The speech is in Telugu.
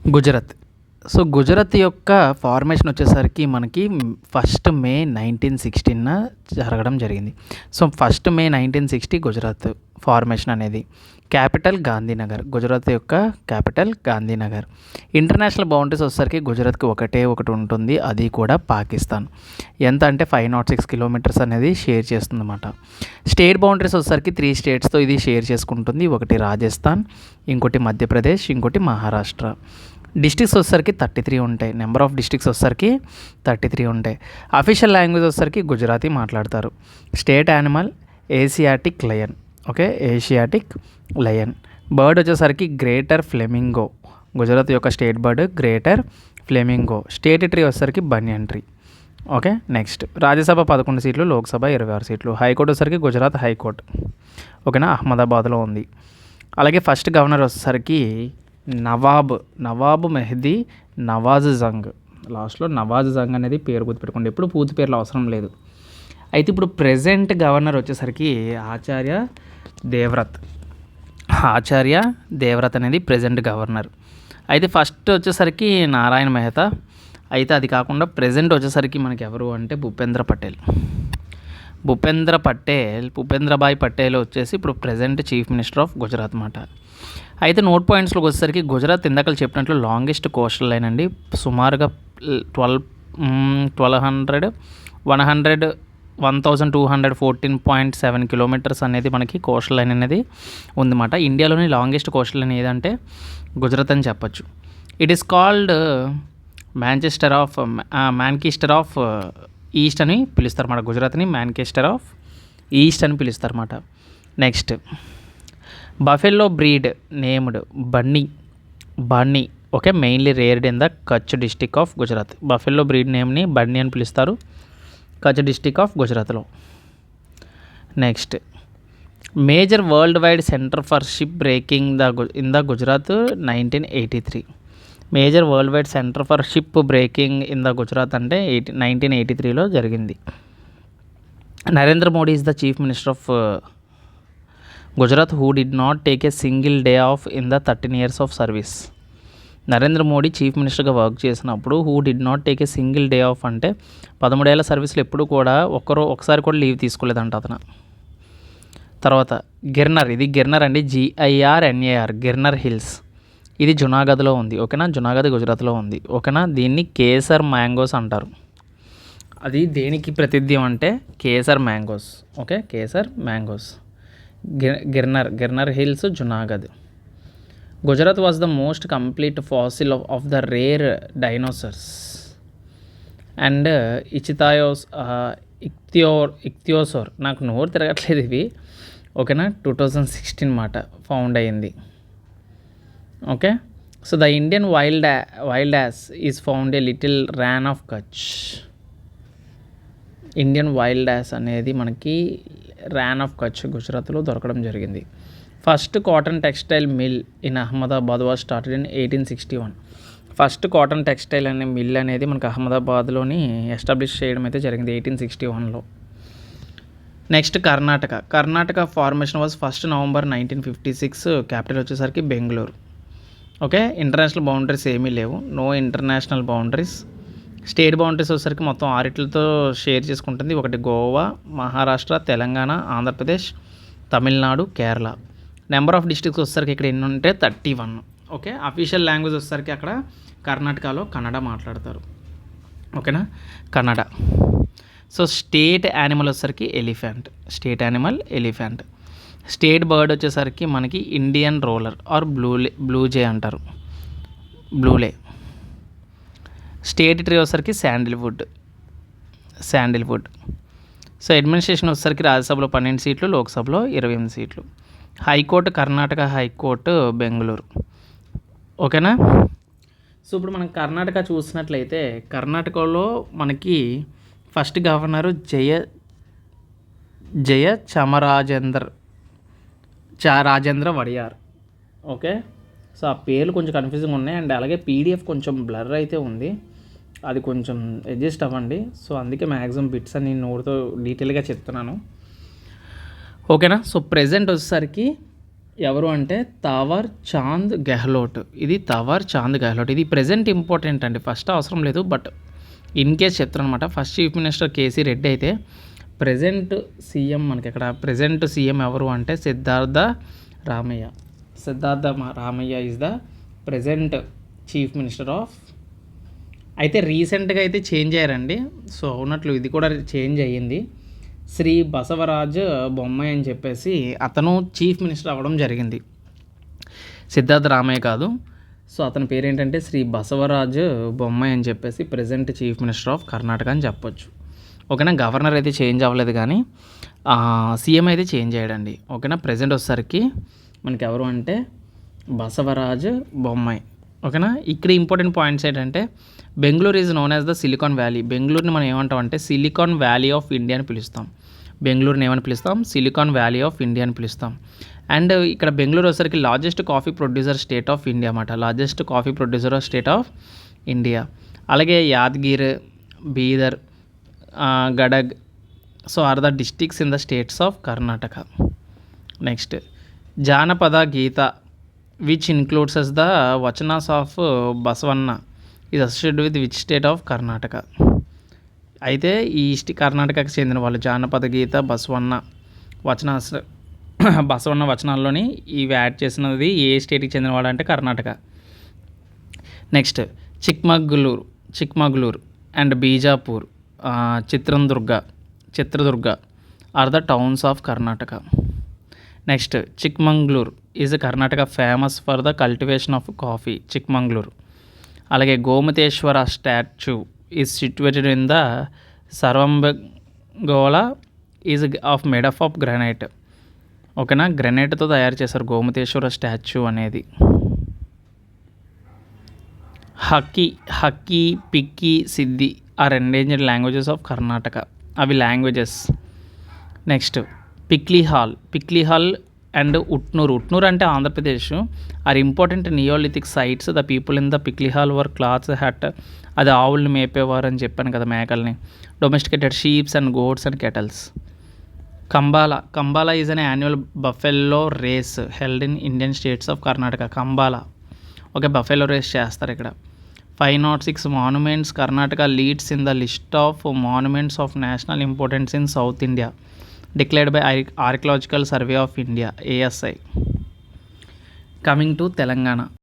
గుజరాత్. సో, గుజరాత్ యొక్క ఫార్మేషన్ వచ్చేసరికి మనకి ఫస్ట్ మే 1916 జరగడం జరిగింది. సో, ఫస్ట్ మే 1960 గుజరాత్ ఫార్మేషన్ అనేది. క్యాపిటల్ గాంధీనగర్. గుజరాత్ యొక్క క్యాపిటల్ గాంధీనగర్. ఇంటర్నేషనల్ బౌండరీస్ వచ్చేసరికి గుజరాత్కి ఒకటి ఉంటుంది, అది కూడా పాకిస్తాన్. ఎంత అంటే 506 కిలోమీటర్స్ అనేది షేర్ చేస్తుందన్నమాట. స్టేట్ బౌండరీస్ వచ్చేసరికి 3 స్టేట్స్తో ఇది షేర్ చేసుకుంటుంది. ఒకటి రాజస్థాన్, ఇంకోటి మధ్యప్రదేశ్, ఇంకోటి మహారాష్ట్ర. డిస్ట్రిక్ట్స్ వచ్చేసరికి 33 ఉంటాయి. నెంబర్ ఆఫ్ డిస్ట్రిక్ట్స్ వచ్చేసరికి 33 ఉంటాయి. అఫీషియల్ లాంగ్వేజ్ వచ్చేసరికి గుజరాతీ మాట్లాడతారు. State animal Asiatic lion. Okay, Asiatic lion. Bird వచ్చేసరికి గ్రేటర్ ఫ్లెమింగో. గుజరాత్ యొక్క state bird greater flamingo. State tree వచ్చేసరికి బనియన్ ట్రీ. ఓకే, నెక్స్ట్ రాజ్యసభ 11 సీట్లు, లోక్సభ 26 సీట్లు. హైకోర్టు వచ్చేసరికి గుజరాత్ హైకోర్టు. ఓకేనా, అహ్మదాబాద్లో ఉంది. అలాగే ఫస్ట్ గవర్నర్ వచ్చేసరికి నవాబ్ మెహదీ నవాజ్ జంగ్. లాస్ట్లో నవాజ్ జంగ్ అనేది పేరు గుర్తుపెట్టుకోండి, ఎప్పుడు పూర్తి పేర్లు అవసరం లేదు. అయితే ఇప్పుడు ప్రెజెంట్ గవర్నర్ వచ్చేసరికి ఆచార్య దేవ్రత్ అనేది ప్రెజెంట్ గవర్నర్. అయితే ఫస్ట్ వచ్చేసరికి నారాయణ మెహతా. అయితే అది కాకుండా ప్రెజెంట్ వచ్చేసరికి మనకి ఎవరు అంటే భూపేంద్రభాయ్ పటేల్ వచ్చేసి ఇప్పుడు present chief minister of Gujarat అన్నమాట. అయితే నోట్ పాయింట్స్లోకి వచ్చేసరికి గుజరాత్ ఇందాక చెప్పినట్లు లాంగెస్ట్ కోస్టల్ లైన్ అండి. సుమారుగా 1214.7 కిలోమీటర్స్ అనేది మనకి కోస్టల్ లైన్ అనేది ఉందన్నమాట. ఇండియాలోని లాంగెస్ట్ కోస్టల్ లైన్ ఏదంటే గుజరాత్ అని చెప్పచ్చు. It is called Manchester of East అని పిలుస్తారన్నమాట. గుజరాత్ని మ్యాంకిస్టర్ ఆఫ్ ఈస్ట్ అని పిలుస్తారన్నమాట. Next buffalo breed named Banni. Okay, mainly reared in the Kutch district of Gujarat. Buffalo breed నేమ్ని బన్నీ అని పిలుస్తారు, కచ్ డిస్టిక్ ఆఫ్ గుజరాత్లో. Next major world wide centre for ship breaking in the Gujarat 1983. Major world wide centre for ship breaking in the Gujarat అంటే 1983లో జరిగింది. Narendra Modi is the chief minister of Gujarat who did not take a single day of in the 13 years of service. Narendra Modi chief మినిస్టర్గా వర్క్ చేసినప్పుడు who did not take a single day of అంటే 13 ఏళ్ల సర్వీస్లో ఎప్పుడు కూడా ఒకసారి కూడా లీవ్ తీసుకోలేదంట అతను. తర్వాత ఇది గిర్నర్ అండి, GIRNAR, గిర్నర్ హిల్స్. ఇది జునాగద్లో ఉంది. ఓకేనా, జునాగద్ గుజరాత్లో ఉంది. ఓకేనా, దీన్ని కేసర్ మ్యాంగోస్ అంటారు. అది దేనికి ప్రతిధ్యం అంటే Kesar mangoes. Okay, Kesar mangoes. Girnar hills, Junagadh. Gujarat was the most complete fossil of the rare dinosaurs and ichthyosaur. నాకు నోరు తిరగట్లేదు ఇవి. ఓకేనా, 2016 మాట ఫౌండ్ అయ్యింది. Okay, so the Indian wild ass is found a little Rann of Kutch. Indian wild ass అనేది మనకి ర్యాన్ ఆఫ్ కచ్ గుజరాత్లో దొరకడం జరిగింది. First cotton textile mill in Ahmedabad was started in 1861. First cotton textile అనే మిల్ అనేది మనకు అహ్మదాబాద్లోని ఎస్టాబ్లిష్ చేయడం అయితే జరిగింది 1861లో. Next Karnataka formation was 1 November 1956. Capital వచ్చేసరికి బెంగళూరు. ఓకే, ఇంటర్నేషనల్ బౌండరీస్ ఏమీ లేవు, no international boundaries. State boundaries వచ్చేసరికి మొత్తం 6 షేర్ చేసుకుంటుంది. ఒకటి Goa, Maharashtra, Telangana, Andhra Pradesh, Tamil Nadu, Kerala. Number of districts వచ్చేసరికి ఇక్కడ ఎన్ని ఉంటే 31. ఓకే, అఫీషియల్ లాంగ్వేజ్ వచ్చేసరికి అక్కడ కర్ణాటకలో కన్నడ మాట్లాడతారు. ఓకేనా, కన్నడ. సో స్టేట్ యానిమల్ వచ్చేసరికి ఎలిఫెంట్. స్టేట్ బర్డ్ వచ్చేసరికి మనకి ఇండియన్ రోలర్ ఆర్ బ్లూజే అంటారు, బ్లూలే. స్టేట్ ట్రీ వచ్చేసరికి శాండిల్వుడ్. సో అడ్మినిస్ట్రేషన్ వచ్చేసరికి రాజ్యసభలో 12 సీట్లు, లోక్సభలో 28 సీట్లు. High court Karnataka high court Bengaluru. ఓకేనా, సో ఇప్పుడు మనం కర్ణాటక చూసినట్లయితే కర్ణాటకలో మనకి ఫస్ట్ గవర్నరు జయ రాజేంద్ర వడియార్. ఓకే, సో ఆ పేర్లు కొంచెం కన్ఫ్యూజింగ్ ఉన్నాయి అండ్ అలాగే PDF కొంచెం బ్లర్ అయితే ఉంది, అది కొంచెం అడ్జస్ట్ అవ్వండి. సో అందుకే మ్యాక్సిమం బిట్స్ అని నేను నోటితో డీటెయిల్గా చెప్తున్నాను. ఓకేనా, సో ప్రెజెంట్ వచ్చేసరికి ఎవరు అంటే తావర్ చాంద్ గెహ్లోట్. ఇది తావర్ చాంద్ గెహ్లోట్. ఇది ప్రెజెంట్ ఇంపార్టెంట్ అండి. ఫస్ట్ అవసరం లేదు, బట్ ఇన్ కేస్ చెప్తాను అనమాట. First chief minister KC Reddy అయితే ప్రెజెంట్ సీఎం మనకి ఇక్కడ ప్రెజెంట్ సీఎం ఎవరు అంటే Siddhartha Ramayya. Siddhartha Ramayya is the present chief minister of. అయితే రీసెంట్గా అయితే చేంజ్ అయ్యారండి. సో అవునట్లు ఇది కూడా చేంజ్ అయ్యింది. శ్రీ బసవరాజ్ బొమ్మాయి అని చెప్పేసి అతను చీఫ్ మినిస్టర్ అవ్వడం జరిగింది. సిద్ధార్థ రామయ్య కాదు. సో అతని పేరు ఏంటంటే శ్రీ బసవరాజ్ బొమ్మాయి అని చెప్పేసి present chief minister of Karnataka అని చెప్పొచ్చు. ఓకేనా. గవర్నర్ అయితే చేంజ్ అవ్వలేదు కానీ సీఎం అయితే చేంజ్ అయ్యాడండి. ఓకేనా. ప్రెజెంట్ వచ్చేసరికి మనకి ఎవరు అంటే బసవరాజ్ బొమ్మాయి. ఓకేనా. ఇక్కడ ఇంపార్టెంట్ పాయింట్స్ ఏంటంటే Bengaluru is known as the Silicon Valley. బెంగళూరుని మనం ఏమంటాం అంటే సిలికాన్ వ్యాలీ ఆఫ్ ఇండియా అని పిలుస్తాం. బెంగళూరుని ఏమని పిలుస్తాం? సిలికాన్ వ్యాలీ ఆఫ్ ఇండియా అని పిలుస్తాం. అండ్ ఇక్కడ బెంగళూరు వచ్చేసరికి largest coffee producer state of India అన్నమాట. Largest coffee producer of state of India. అలాగే Yadgiri, Bidar, Gadag so are the districts in the states of Karnataka. Next Janapada Geetha which includes as the vachanas of Basavanna is associated with which state of Karnataka. అయితే ఈ కర్ణాటకకు చెందిన వాళ్ళు జానపద గీత బసవన్న వచనాస్ బసవన్న వచనాల్లోని ఇవి యాడ్ చేసినది ఏ స్టేట్కి చెందినవాడు అంటే Karnataka. Next Chikmagalur and Bijapur, Chitradurga are the towns of Karnataka. Next Chikmagalur is Karnataka famous for the cultivation of coffee, Chikmagalur. అలాగే Gomateshwara statue is situated in the Shravanabelagola is of made of granite. ఓకేనా. గ్రానైట్తో తయారు చేశారు గోమతేశ్వర స్టాచ్యూ అనేది. హక్కీ, పిక్కి, సిద్ధి are endangered languages of Karnataka. అవి languages. Next పిక్లీ hall and Utnoor అంటే Andhra Pradesh are important neolithic sites. The people in the పిక్లీ hall were clothes hot. అది ఆవుల్ని మేపేవారు అని చెప్పాను కదా, మేకల్ని. Domesticated sheeps and goats and kettles. Kambala is an annual buffalo race held in Indian states of Karnataka. Kambala okay, buffalo race చేస్తారు ఇక్కడ. 506 monuments. Karnataka leads in the list of monuments of national importance in south India declared by archaeological survey of India, ASI. Coming to Telangana.